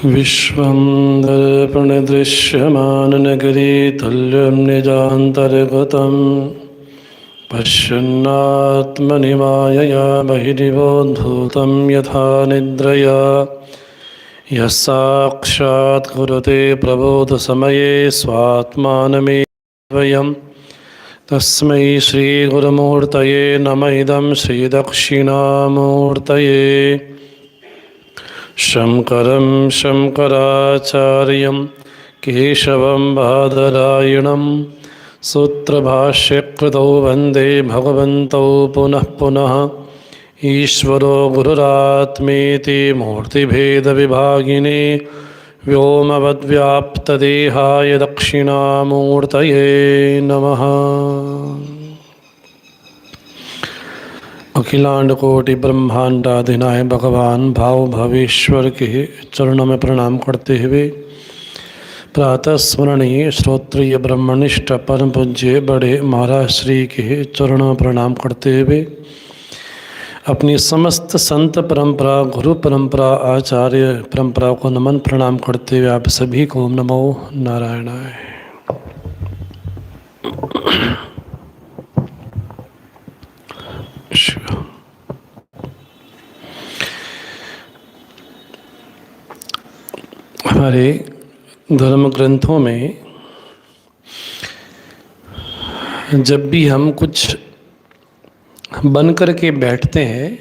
विश्वं दर्पणदृश्यमाननगरे तुल्यं निजान्तर्गतं पश्यन्नात्मनि मायया बहिरिवोद्भूतं यथा निद्रया यः साक्षात् कुरुते प्रबोधसमये स्वात्मानमेवयम् तस्मै श्रीगुरुमूर्तये नमः इदं श्रीदक्षिणामूर्तये शङ्करं शङ्कराचार्यं केशवं बादरायणं सूत्रभाष्यकृतौ वन्दे भगवन्तौ पुनः पुनः ईश्वरो गुरुरात्मेति मूर्तिभेदविभागिने व्योमवद्व्याप्तदेहाय दक्षिणामूर्तये नमः। अखिलांड कोटि ब्रह्मांडाधिनाय भगवान भाव भवेश्वर के चरणों में प्रणाम करते हुए प्रातः स्मरणीय श्रोत्रिय ब्रह्मनिष्ठ परम पूज्य बड़े महाराज श्री के चरणों में प्रणाम करते हुए अपनी समस्त संत परंपरा गुरु परंपरा आचार्य परंपरा को नमन प्रणाम करते हुए आप सभी को नमो नारायणाय। हमारे धर्म ग्रंथों में जब भी हम कुछ बन कर के बैठते हैं,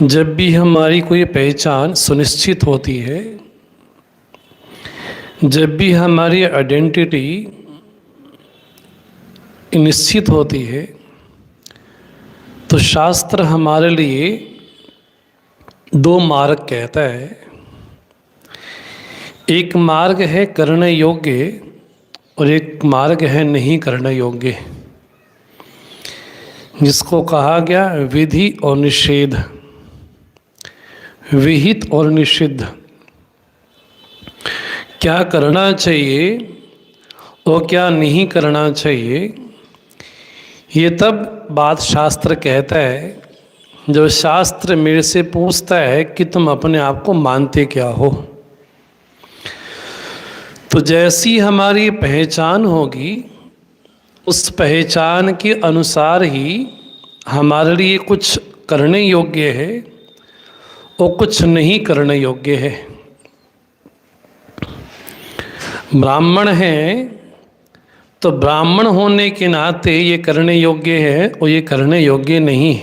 जब भी हमारी कोई पहचान सुनिश्चित होती है, जब भी हमारी आइडेंटिटी निश्चित होती है, तो शास्त्र हमारे लिए दो मार्ग कहता है। एक मार्ग है करने योग्य और एक मार्ग है नहीं करने योग्य, जिसको कहा गया विधि और निषेध, विहित और निषिद्ध। क्या करना चाहिए और क्या नहीं करना चाहिए, ये तब बात शास्त्र कहता है जब शास्त्र मेरे से पूछता है कि तुम अपने आप को मानते क्या हो। तो जैसी हमारी पहचान होगी उस पहचान के अनुसार ही हमारे लिए कुछ करने योग्य है और कुछ नहीं करने योग्य है। ब्राह्मण हैं तो ब्राह्मण होने के नाते ये करने योग्य है और ये करने योग्य नहीं।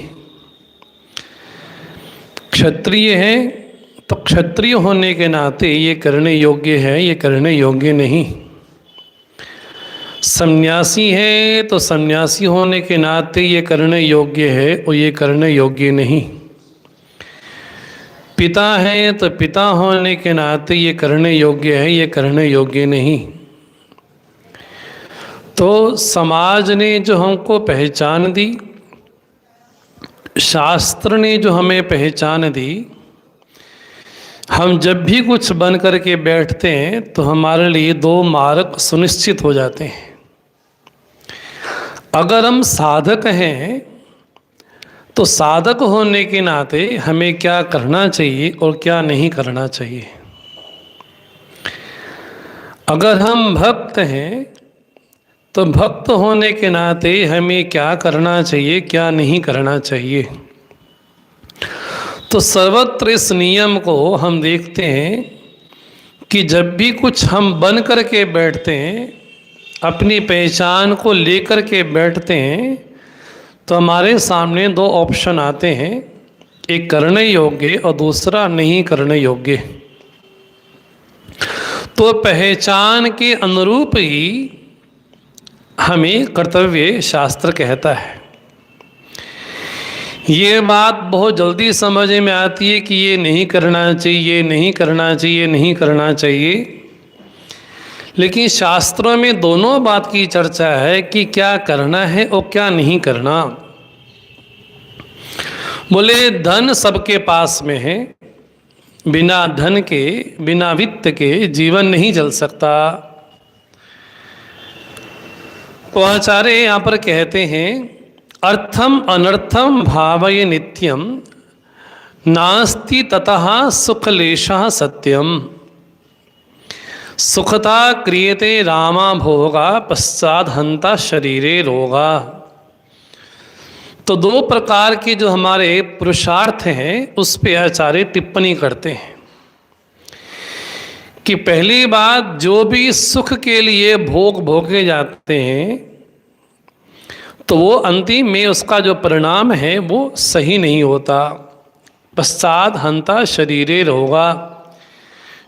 क्षत्रिय हैं तो क्षत्रिय होने के नाते ये करने योग्य है, ये करने योग्य नहीं। सन्यासी है तो सन्यासी होने के नाते ये करने योग्य है और ये करने योग्य नहीं। पिता है तो पिता होने के नाते ये करने योग्य है, ये करने योग्य नहीं। तो समाज ने जो हमको पहचान दी, शास्त्र ने जो हमें पहचान दी, हम जब भी कुछ बन करके बैठते हैं तो हमारे लिए दो मार्ग सुनिश्चित हो जाते हैं। अगर हम साधक हैं तो साधक होने के नाते हमें क्या करना चाहिए और क्या नहीं करना चाहिए। अगर हम भक्त हैं तो भक्त होने के नाते हमें क्या करना चाहिए, क्या नहीं करना चाहिए। तो सर्वत्र इस नियम को हम देखते हैं कि जब भी कुछ हम बन कर के बैठते हैं, अपनी पहचान को लेकर के बैठते हैं, तो हमारे सामने दो ऑप्शन आते हैं, एक करने योग्य और दूसरा नहीं करने योग्य। तो पहचान के अनुरूप ही हमें कर्तव्य शास्त्र कहता है। ये बात बहुत जल्दी समझ में आती है कि ये नहीं करना चाहिए, नहीं करना चाहिए, नहीं करना चाहिए। लेकिन शास्त्रों में दोनों बात की चर्चा है कि क्या करना है और क्या नहीं करना। बोले धन सबके पास में है, बिना धन के, बिना वित्त के जीवन नहीं चल सकता। तो आचार्य यहाँ पर कहते हैं अर्थम अनर्थम भावये नित्यम नास्ति ततः सुखलेशः सत्यम, सुखता क्रियते रामा भोगा, पश्चाद हंता शरीरे रोगा। तो दो प्रकार के जो हमारे पुरुषार्थ हैं उस पे आचार्य टिप्पणी करते हैं कि पहली बात, जो भी सुख के लिए भोग भोगे जाते हैं तो वो अंतिम में उसका जो परिणाम है वो सही नहीं होता। पश्चात हंता शरीरे रोगा,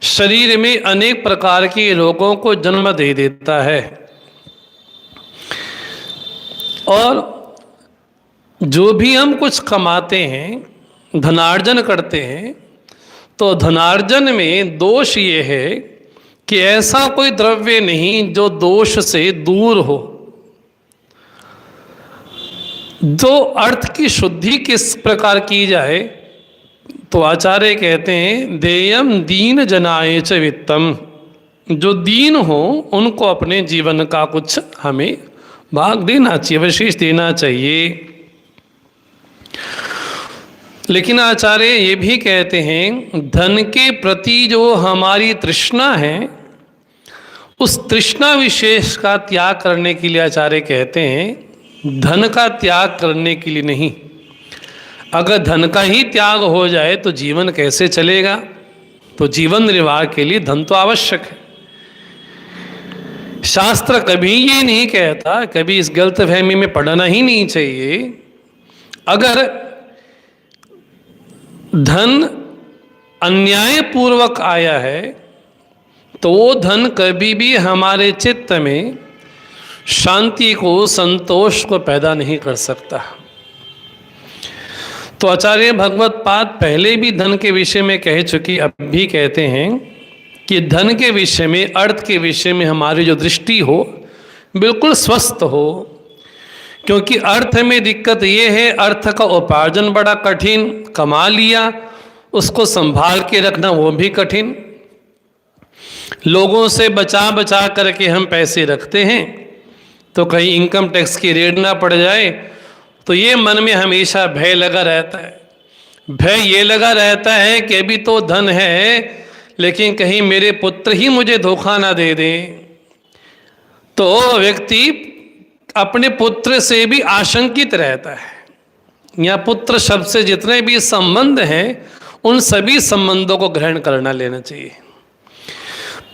शरीर में अनेक प्रकार के रोगों को जन्म दे देता है। और जो भी हम कुछ कमाते हैं, धनार्जन करते हैं, तो धनार्जन में दोष ये है कि ऐसा कोई द्रव्य नहीं जो दोष से दूर हो। जो अर्थ की शुद्धि किस प्रकार की जाए, तो आचार्य कहते हैं देयम दीन जनाय च वित्तम, जो दीन हो उनको अपने जीवन का कुछ हमें भाग देना चाहिए, विशेष देना चाहिए। लेकिन आचार्य ये भी कहते हैं धन के प्रति जो हमारी तृष्णा है, उस तृष्णा विशेष का त्याग करने के लिए आचार्य कहते हैं धन का त्याग करने के लिए नहीं। अगर धन का ही त्याग हो जाए तो जीवन कैसे चलेगा? तो जीवन निर्वाह के लिए धन तो आवश्यक है। शास्त्र कभी ये नहीं कहता, कभी इस गलतफहमी में पड़ना ही नहीं चाहिए। अगर धन अन्यायपूर्वक आया है तो वो धन कभी भी हमारे चित्त में शांति को, संतोष को पैदा नहीं कर सकता। तो आचार्य भगवत पाद पहले भी धन के विषय में कह चुकी, अब भी कहते हैं कि धन के विषय में, अर्थ के विषय में हमारी जो दृष्टि हो बिल्कुल स्वस्थ हो। क्योंकि अर्थ में दिक्कत ये है, अर्थ का उपार्जन बड़ा कठिन, कमा लिया उसको संभाल के रखना वो भी कठिन। लोगों से बचा बचा करके हम पैसे रखते हैं तो कहीं इनकम टैक्स की रेड ना पड़ जाए, तो ये मन में हमेशा भय लगा रहता है। भय ये लगा रहता है कि अभी तो धन है लेकिन कहीं मेरे पुत्र ही मुझे धोखा ना दे दे। तो व्यक्ति अपने पुत्र से भी आशंकित रहता है। या पुत्र शब्द से जितने भी संबंध हैं उन सभी संबंधों को ग्रहण करना लेना चाहिए।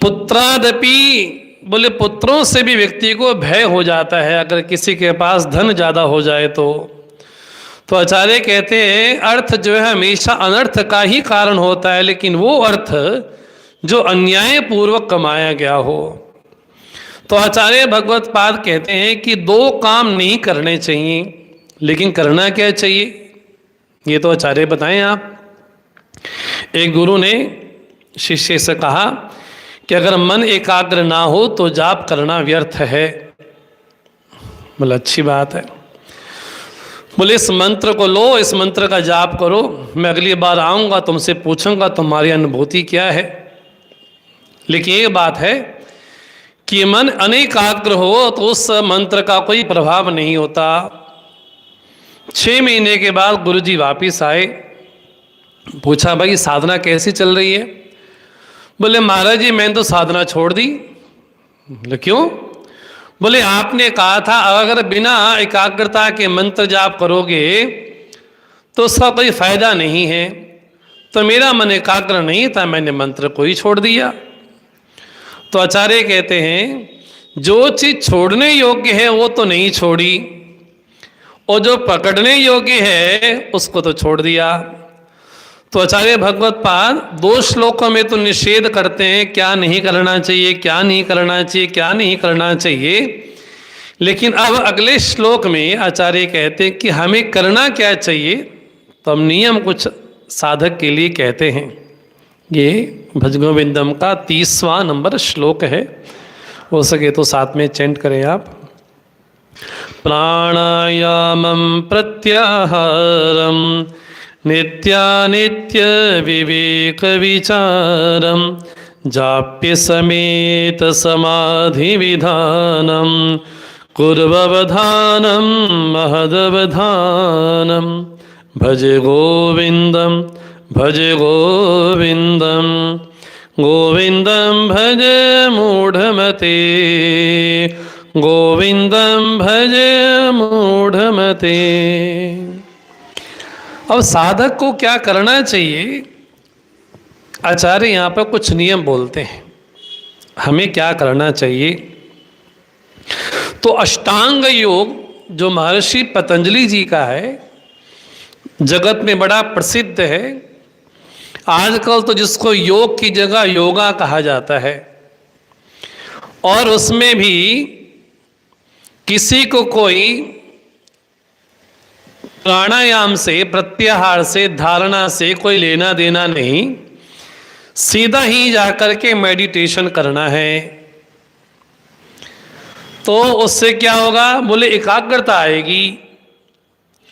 पुत्रादपि, बोले पुत्रों से भी व्यक्ति को भय हो जाता है अगर किसी के पास धन ज़्यादा हो जाए तो आचार्य कहते हैं अर्थ जो है हमेशा अनर्थ का ही कारण होता है, लेकिन वो अर्थ जो अन्यायपूर्वक कमाया गया हो। तो आचार्य भगवत पाद कहते हैं कि दो काम नहीं करने चाहिए, लेकिन करना क्या चाहिए ये तो आचार्य बताएं आप। एक गुरु ने शिष्य से कहा कि अगर मन एकाग्र ना हो तो जाप करना व्यर्थ है। बोले अच्छी बात है। बोले इस मंत्र को लो, इस मंत्र का जाप करो, मैं अगली बार आऊँगा तुमसे पूछूंगा तुम्हारी अनुभूति क्या है। लेकिन ये बात है कि मन अनेकाग्र हो तो उस मंत्र का कोई प्रभाव नहीं होता। 6 महीने के बाद गुरुजी वापिस आए, पूछा भाई साधना कैसी चल रही है? बोले महाराज जी मैंने तो साधना छोड़ दी। बोले क्यों? बोले आपने कहा था अगर बिना एकाग्रता के मंत्र जाप करोगे तो उसका कोई फायदा नहीं है। तो मेरा मन एकाग्र नहीं था, मैंने मंत्र को ही छोड़ दिया। तो आचार्य कहते हैं जो चीज छोड़ने योग्य है वो तो नहीं छोड़ी, और जो पकड़ने योग्य है उसको तो छोड़ दिया। तो आचार्य भगवत पाद 2 श्लोकों में तो निषेध करते हैं क्या नहीं करना चाहिए, क्या नहीं करना चाहिए, क्या नहीं करना चाहिए। लेकिन अब अगले श्लोक में आचार्य कहते हैं कि हमें करना क्या चाहिए। तो हम नियम कुछ साधक के लिए कहते हैं। ये भजगोविंदम का 30वां नंबर श्लोक है, हो सके तो साथ में चैंट करें आप। प्राणायामं प्रत्याहारम नित्यानित्य विवेक विचारम जाप्य समेत समाधि विधानम कुर्ववधानम महदवधानम भज गोविंदम भज गोविंदम गोविंदम भज मूढ़मते गोविंदम भज मूढ़मते। अब साधक को क्या करना चाहिए? आचार्य यहाँ पर कुछ नियम बोलते हैं, हमें क्या करना चाहिए। तो अष्टांग योग जो महर्षि पतंजलि जी का है, जगत में बड़ा प्रसिद्ध है। आजकल तो जिसको योग की जगह योगा कहा जाता है, और उसमें भी किसी को कोई प्राणायाम से, प्रत्याहार से, धारणा से कोई लेना देना नहीं, सीधा ही जाकर के मेडिटेशन करना है। तो उससे क्या होगा? बोले एकाग्रता आएगी।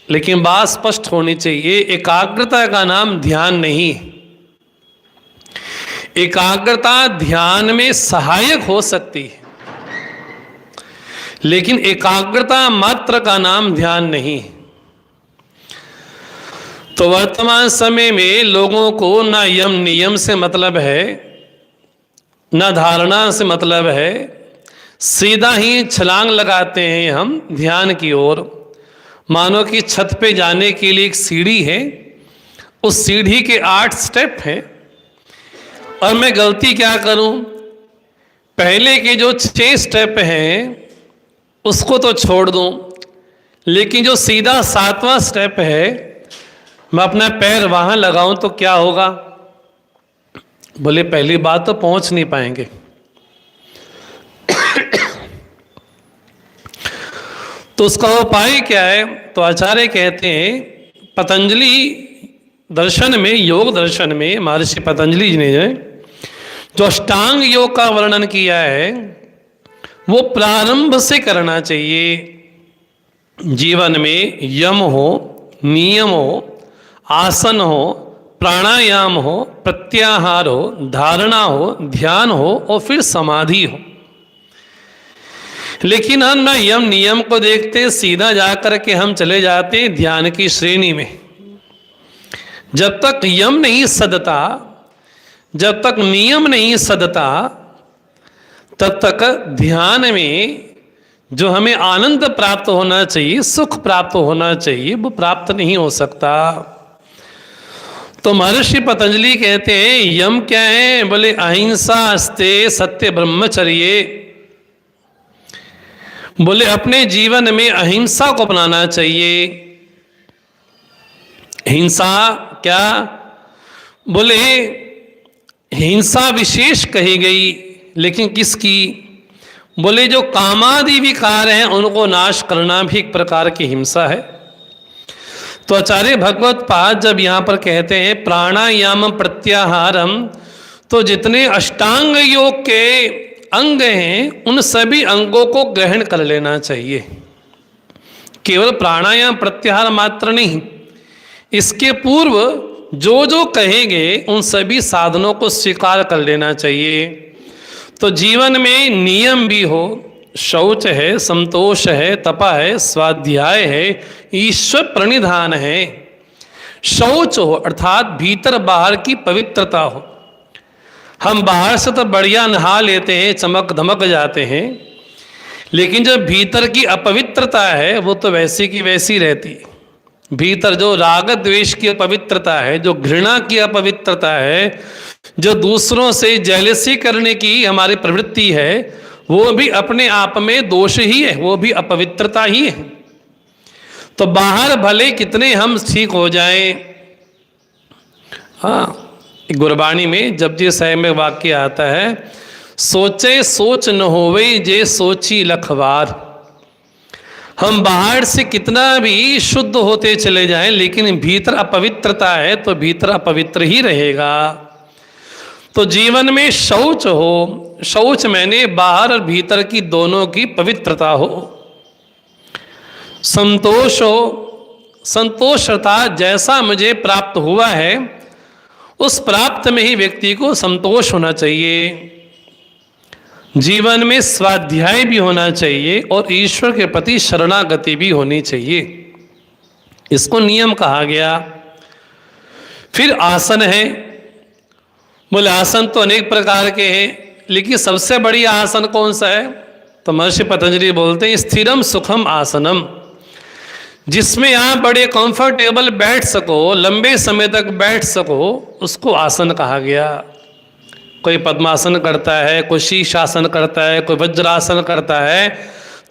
लेकिन बात स्पष्ट होनी चाहिए, एकाग्रता का नाम ध्यान नहीं। एकाग्रता ध्यान में सहायक हो सकती है, लेकिन एकाग्रता मात्र का नाम ध्यान नहीं। तो वर्तमान समय में लोगों को ना यम नियम से मतलब है, ना धारणा से मतलब है, सीधा ही छलांग लगाते हैं हम ध्यान की ओर। मानो कि छत पे जाने के लिए एक सीढ़ी है, उस सीढ़ी के 8 स्टेप हैं, और मैं गलती क्या करूं, पहले के जो 6 स्टेप हैं उसको तो छोड़ दूं, लेकिन जो सीधा 7वां स्टेप है मैं अपना पैर वहां लगाऊं तो क्या होगा? बोले पहली बात तो पहुंच नहीं पाएंगे। तो उसका उपाय क्या है? तो आचार्य कहते हैं, पतंजलि दर्शन में, योग दर्शन में महर्षि पतंजलि जी ने जो अष्टांग योग का वर्णन किया है वो प्रारंभ से करना चाहिए। जीवन में यम हो, नियम हो, आसन हो, प्राणायाम हो, प्रत्याहार हो, धारणा हो, ध्यान हो और फिर समाधि हो। लेकिन हम ना यम नियम को देखते, सीधा जाकर के हम चले जाते ध्यान की श्रेणी में। जब तक यम नहीं सदता, जब तक नियम नहीं सदता, तब तक ध्यान में जो हमें आनंद प्राप्त होना चाहिए, सुख प्राप्त होना चाहिए, वो प्राप्त नहीं हो सकता। तो महर्षि पतंजलि कहते हैं यम क्या है? बोले अहिंसा अस्ते सत्य ब्रह्मचर्य। बोले अपने जीवन में अहिंसा को अपनाना चाहिए। हिंसा क्या? बोले हिंसा विशेष कही गई, लेकिन किसकी? बोले जो कामादि विकार हैं उनको नाश करना भी एक प्रकार की हिंसा है। तो आचार्य भगवत पाद जब यहाँ पर कहते हैं प्राणायाम प्रत्याहारम, तो जितने अष्टांग योग के अंग हैं उन सभी अंगों को ग्रहण कर लेना चाहिए। केवल प्राणायाम प्रत्याहार मात्र नहीं, इसके पूर्व जो जो कहेंगे उन सभी साधनों को स्वीकार कर लेना चाहिए। तो जीवन में नियम भी हो, शौच है, संतोष है, तपा है, स्वाध्याय है, ईश्वर प्रणिधान है। शौच हो अर्थात भीतर बाहर की पवित्रता हो। हम बाहर से तो बढ़िया नहा लेते हैं, चमक धमक जाते हैं, लेकिन जो भीतर की अपवित्रता है वो तो वैसी की वैसी रहती है। भीतर जो राग द्वेष की अपवित्रता है, जो घृणा की अपवित्रता है, जो दूसरों से जेलसी करने की हमारी प्रवृत्ति है, वो भी अपने आप में दोष ही है, वो भी अपवित्रता ही है। तो बाहर भले कितने हम ठीक हो जाएं। हाँ, गुरबाणी में जपजी साहिब में वाक्य आता है, सोचे सोच न होवे जे सोची लखवार। हम बाहर से कितना भी शुद्ध होते चले जाएं, लेकिन भीतर अपवित्रता है तो भीतर अपवित्र ही रहेगा। तो जीवन में शौच हो, शौच मैंने बाहर और भीतर की दोनों की पवित्रता हो। संतोष हो, संतोष अर्थात जैसा मुझे प्राप्त हुआ है उस प्राप्त में ही व्यक्ति को संतोष होना चाहिए। जीवन में स्वाध्याय भी होना चाहिए और ईश्वर के प्रति शरणागति भी होनी चाहिए। इसको नियम कहा गया। फिर आसन है। बोले आसन तो अनेक प्रकार के हैं, लेकिन सबसे बड़ी आसन कौन सा है? तो महर्षि पतंजलि बोलते हैं स्थिरम सुखम आसनम, जिसमें आप बड़े कंफर्टेबल बैठ सको, लंबे समय तक बैठ सको, उसको आसन कहा गया। कोई पद्मासन करता है, कोई शीर्षासन करता है, कोई वज्रासन करता है।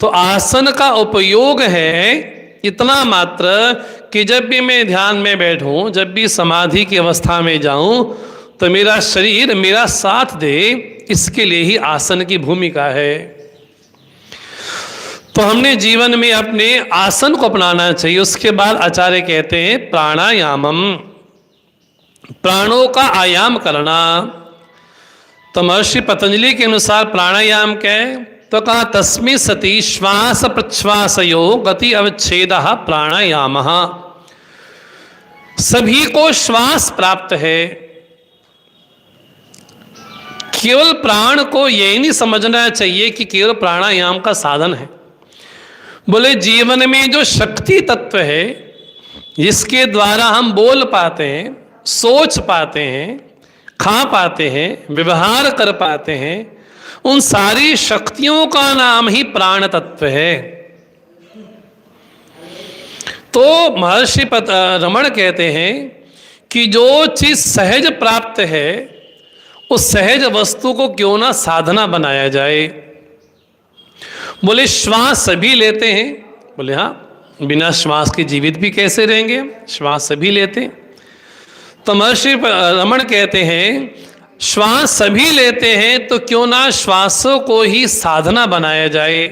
तो आसन का उपयोग है इतना मात्र कि जब भी मैं ध्यान में बैठूं, जब भी समाधि की अवस्था में जाऊं, तो मेरा शरीर मेरा साथ दे, इसके लिए ही आसन की भूमिका है। तो हमने जीवन में अपने आसन को अपनाना चाहिए। उसके बाद आचार्य कहते हैं प्राणायामम, प्राणों का आयाम करना। तो महर्षि पतंजलि के अनुसार प्राणायाम क्या है? तो कहा तस्मिन् सति श्वास प्रश्वासयो गति अवच्छेद प्राणायाम। सभी को श्वास प्राप्त है। केवल प्राण को यही नहीं समझना चाहिए कि केवल प्राणायाम का साधन है। बोले जीवन में जो शक्ति तत्व है, जिसके द्वारा हम बोल पाते हैं, सोच पाते हैं, खा पाते हैं, व्यवहार कर पाते हैं, उन सारी शक्तियों का नाम ही प्राण तत्व है। तो महर्षि रमण कहते हैं कि जो चीज सहज प्राप्त है, उस सहज वस्तु को क्यों ना साधना बनाया जाए। बोले श्वास सभी लेते हैं। बोले हाँ, बिना श्वास के जीवित भी कैसे रहेंगे, श्वास सभी लेते हैं। तो महर्षि रमण कहते हैं श्वास सभी लेते हैं, तो क्यों ना श्वासों को ही साधना बनाया जाए।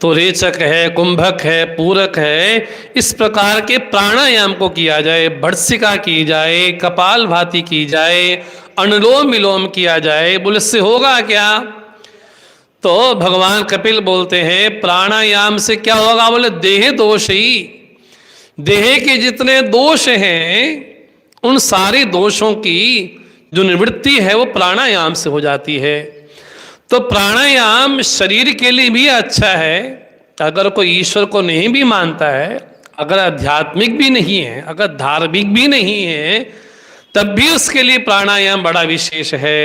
तो रेचक है, कुंभक है, पूरक है, इस प्रकार के प्राणायाम को किया जाए, भर्त्सिका की जाए, कपालभाति की जाए, अनुलोम विलोम किया जाए। बोले इससे होगा क्या? तो भगवान कपिल बोलते हैं प्राणायाम से क्या होगा? बोले देह दोष ही, देह के जितने दोष हैं उन सारे दोषों की जो निवृत्ति है वो प्राणायाम से हो जाती है। तो प्राणायाम शरीर के लिए भी अच्छा है। अगर कोई ईश्वर को नहीं भी मानता है, अगर आध्यात्मिक भी नहीं है, अगर धार्मिक भी नहीं है, तब भी उसके लिए प्राणायाम बड़ा विशेष है।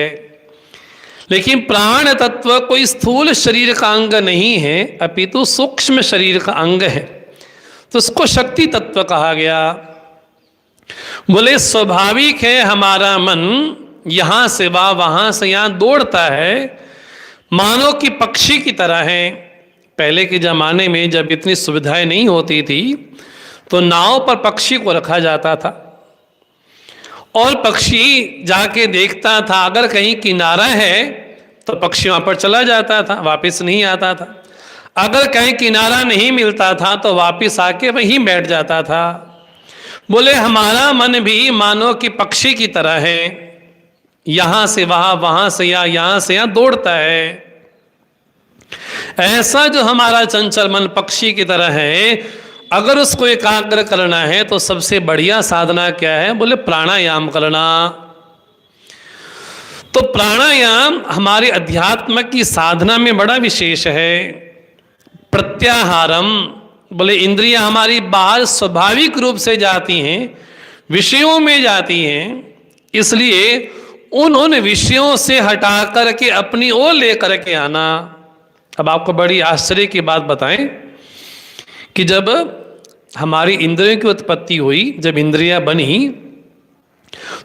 लेकिन प्राण तत्व कोई स्थूल शरीर का अंग नहीं है, अपितु सूक्ष्म शरीर का अंग है, तो उसको शक्ति तत्व कहा गया। बोले स्वाभाविक है हमारा मन यहां से वहां से यहां दौड़ता है, मानो कि पक्षी की तरह है। पहले के जमाने में जब इतनी सुविधाएं नहीं होती थी, तो नाव पर पक्षी को रखा जाता था और पक्षी जाके देखता था। अगर कहीं किनारा है तो पक्षी वहां पर चला जाता था, वापस नहीं आता था। अगर कहीं किनारा नहीं मिलता था तो वापस आके वहीं बैठ जाता था। बोले हमारा मन भी मानो कि पक्षी की तरह है, यहां से वहां, वहां से यहां से यहां दौड़ता है। ऐसा जो हमारा चंचल मन पक्षी की तरह है, अगर उसको एकाग्र करना है तो सबसे बढ़िया साधना क्या है? बोले प्राणायाम करना। तो प्राणायाम हमारे अध्यात्म की साधना में बड़ा विशेष है। प्रत्याहारम, बोले इंद्रियां हमारी बाहर स्वाभाविक रूप से जाती हैं, विषयों में जाती हैं, इसलिए उन विषयों से हटा करके अपनी ओर लेकर के आना। अब आपको बड़ी आश्चर्य की बात बताएं कि जब हमारी इंद्रियों की उत्पत्ति हुई, जब इंद्रियां बनी,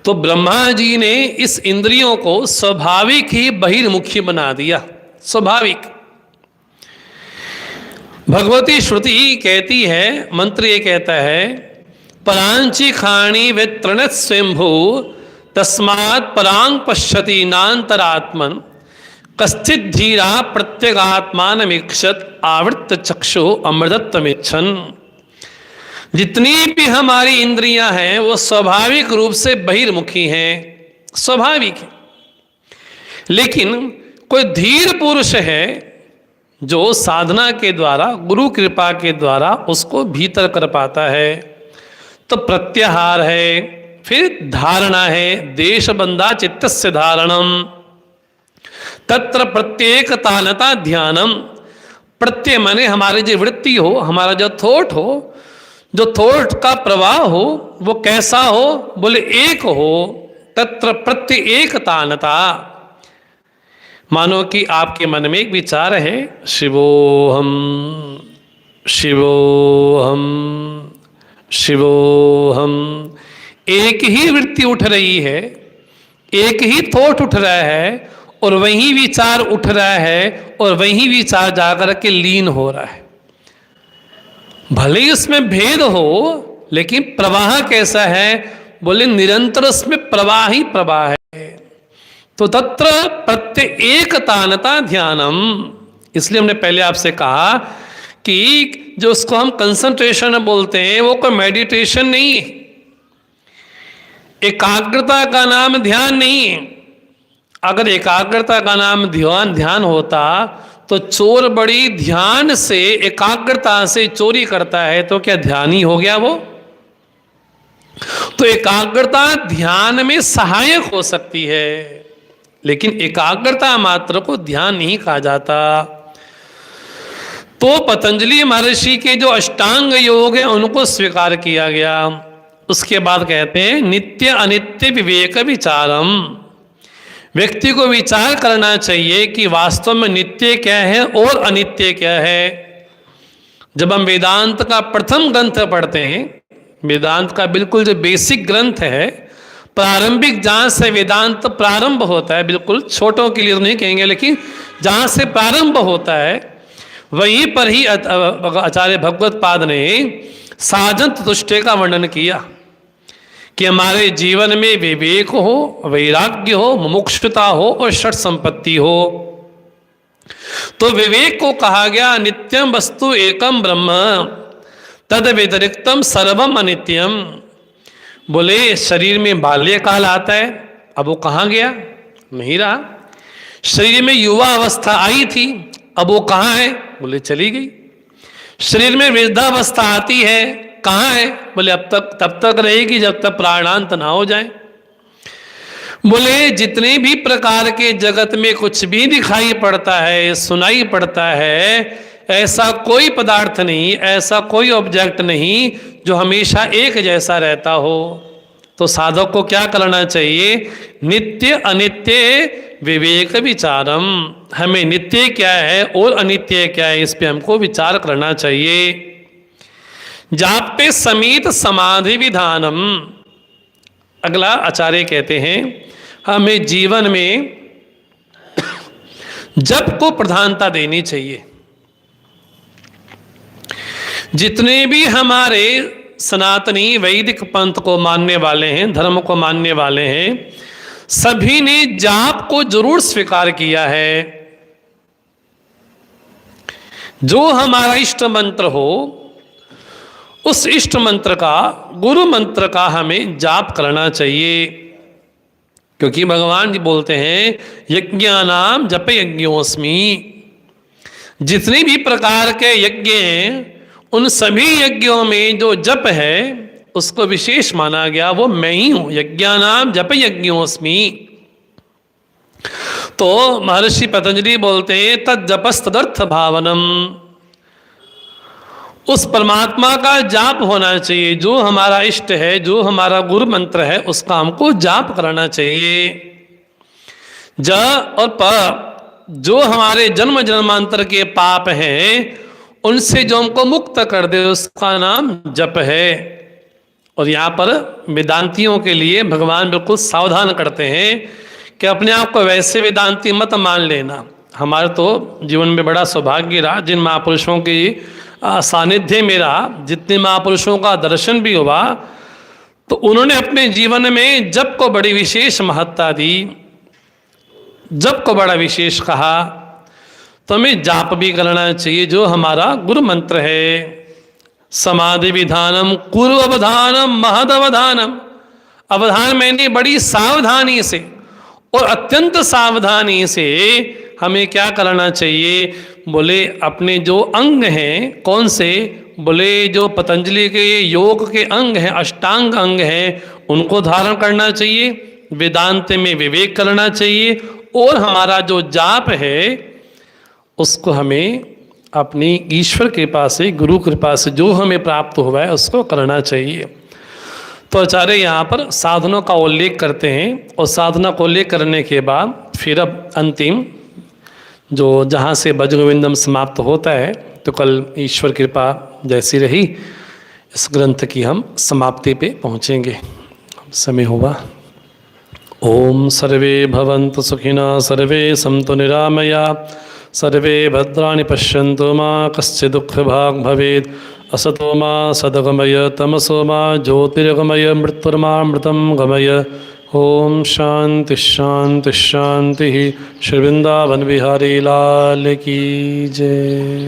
तो ब्रह्मा जी ने इस इंद्रियों को स्वाभाविक ही बहिर्मुखी बना दिया। स्वाभाविक। भगवती श्रुति कहती है, मंत्र ये कहता है, परांची खाणी वितृणत स्वयंभू तस्मात् परांग पश्यति नान्तरात्मन कश्चित धीरा प्रत्यगात्मानमीक्षत आवृत्त चक्षु अमृतत्वमिच्छन्। जितनी भी हमारी इंद्रियां हैं वो स्वाभाविक रूप से बहिर्मुखी हैं, स्वाभाविक है। लेकिन कोई धीर पुरुष है जो साधना के द्वारा, गुरु कृपा के द्वारा उसको भीतर कर पाता है। तो प्रत्याहार है, फिर धारणा है, देश बंधा चित्तस्य धारणम, तत्र प्रत्येक तानता ध्यानम। प्रत्यय माने हमारी जो वृत्ति हो, हमारा जो थॉट हो, जो थॉट का प्रवाह हो वो कैसा हो, बोले एक हो, तत्र प्रत्येकतानता। मानो कि आपके मन में एक विचार है, शिवोहम शिवोहम शिवोहम, एक ही वृत्ति उठ रही है, एक ही थॉट उठ रहा है, और वही विचार उठ रहा है, और वही विचार जाकर के लीन हो रहा है। भले ही उसमें भेद हो, लेकिन प्रवाह कैसा है, बोले निरंतर उसमें प्रवाह ही प्रवाह है। तो तत्र प्रत्येकतानता ध्यानम। इसलिए हमने पहले आपसे कहा कि जो उसको हम कंसंट्रेशन बोलते हैं वो कोई मेडिटेशन नहीं है, एकाग्रता का नाम ध्यान नहीं है। अगर एकाग्रता का नाम ध्यान होता तो चोर बड़ी ध्यान से एकाग्रता से चोरी करता है तो क्या ध्यान ही हो गया वो? तो एकाग्रता ध्यान में सहायक हो सकती है, लेकिन एकाग्रता मात्र को ध्यान नहीं कहा जाता। तो पतंजलि महर्षि के जो अष्टांग योग है उनको स्वीकार किया गया। उसके बाद कहते हैं नित्य अनित्य विवेक विचारम। व्यक्ति को विचार करना चाहिए कि वास्तव में नित्य क्या है और अनित्य क्या है। जब हम वेदांत का प्रथम ग्रंथ पढ़ते हैं, वेदांत का बिल्कुल जो बेसिक ग्रंथ है, प्रारंभिक जहाँ से वेदांत प्रारंभ होता है, बिल्कुल छोटों के लिए तो नहीं कहेंगे, लेकिन जहाँ से प्रारंभ होता है वहीं पर ही आचार्य भगवत पाद ने साजंत तुष्टे का वर्णन किया कि हमारे जीवन में विवेक हो, वैराग्य हो, मुमुक्षुता हो और षट संपत्ति हो। तो विवेक को कहा गया नित्यम वस्तु एकम ब्रह्म तद व्यतिरिक्तम सर्वम अनित्यम। बोले शरीर में बाल्यकाल आता है, अब वो कहाँ गया? नहीं रहा। शरीर में युवा अवस्था आई थी, अब वो कहाँ है? बोले चली गई। शरीर में वृद्धावस्था आती है, कहाँ है? बोले अब तक तब तक रहेगी जब तक प्राणांत ना हो जाए। बोले जितने भी प्रकार के जगत में कुछ भी दिखाई पड़ता है, सुनाई पड़ता है, ऐसा कोई पदार्थ नहीं, ऐसा कोई ऑब्जेक्ट नहीं जो हमेशा एक जैसा रहता हो। तो साधक को क्या करना चाहिए? नित्य अनित्य विवेक विचारम। हमें नित्य क्या है और अनित्य क्या है, इस पे हमको विचार करना चाहिए। जापे समीत समाधि विधानम। अगला आचार्य कहते हैं हमें जीवन में जप को प्रधानता देनी चाहिए। जितने भी हमारे सनातनी वैदिक पंथ को मानने वाले हैं, धर्म को मानने वाले हैं, सभी ने जाप को जरूर स्वीकार किया है। जो हमारा इष्ट मंत्र हो, उस इष्ट मंत्र का, गुरु मंत्र का हमें जाप करना चाहिए। क्योंकि भगवान जी बोलते हैं यज्ञानाम जप यज्ञोस्मि। जितने भी प्रकार के यज्ञ हैं उन सभी यज्ञों में जो जप है उसको विशेष माना गया, वो मैं ही हूं। यज्ञानाम जप यज्ञोस्मि। तो महर्षि पतंजलि बोलते हैं तद जपस्तदर्थ भावनम। उस परमात्मा का जाप होना चाहिए। जो हमारा इष्ट है, जो हमारा गुरु मंत्र है, उसका हमको जाप करना चाहिए। ज और प, जो हमारे जन्म जन्मांतर के पाप हैं उनसे जो हमको मुक्त कर दे, उसका नाम जप है। और यहाँ पर वेदांतियों के लिए भगवान बिल्कुल सावधान करते हैं कि अपने आप को वैसे वेदांती मत मान लेना। हमारे तो जीवन में बड़ा सौभाग्य रहा, जिन महापुरुषों की सानिध्य में रहा, जितने महापुरुषों का दर्शन भी हुआ, तो उन्होंने अपने जीवन में जप को बड़ी विशेष महत्ता दी, जप को बड़ा विशेष कहा। तो हमें जाप भी करना चाहिए जो हमारा गुरु मंत्र है। समाधि विधानम कुरु अवधानम महद अवधानम। अवधान मैंने बड़ी सावधानी से और अत्यंत सावधानी से हमें क्या करना चाहिए? बोले अपने जो अंग हैं, कौन से? बोले जो पतंजलि के योग के अंग हैं, अष्टांग अंग हैं, उनको धारण करना चाहिए। वेदांत में विवेक करना चाहिए और हमारा जो जाप है उसको हमें अपनी ईश्वर कृपा से, गुरु कृपा से जो हमें प्राप्त हुआ है उसको करना चाहिए। तो आचार्य यहाँ पर साधनों का उल्लेख करते हैं और साधना को उल्लेख करने के बाद फिर अब अंतिम जो जहाँ से भज गोविंदम समाप्त होता है, तो कल ईश्वर कृपा जैसी रही इस ग्रंथ की हम समाप्ति पे पहुँचेंगे। समय हुआ। ओम सर्वे भवन्तु सुखिनः, सर्वे सन्तु निरामया, सर्वे भद्राणि पश्यन्तु मा कश्चित् दुःखभाग् भवेत्। असतो मा सद्गमय, तमसो मा ज्योतिर्गमय, मृत्युर्मामृतं गमय। ओम शांति शांति शांति। श्री वृंदावन बिहारी लाल की जय।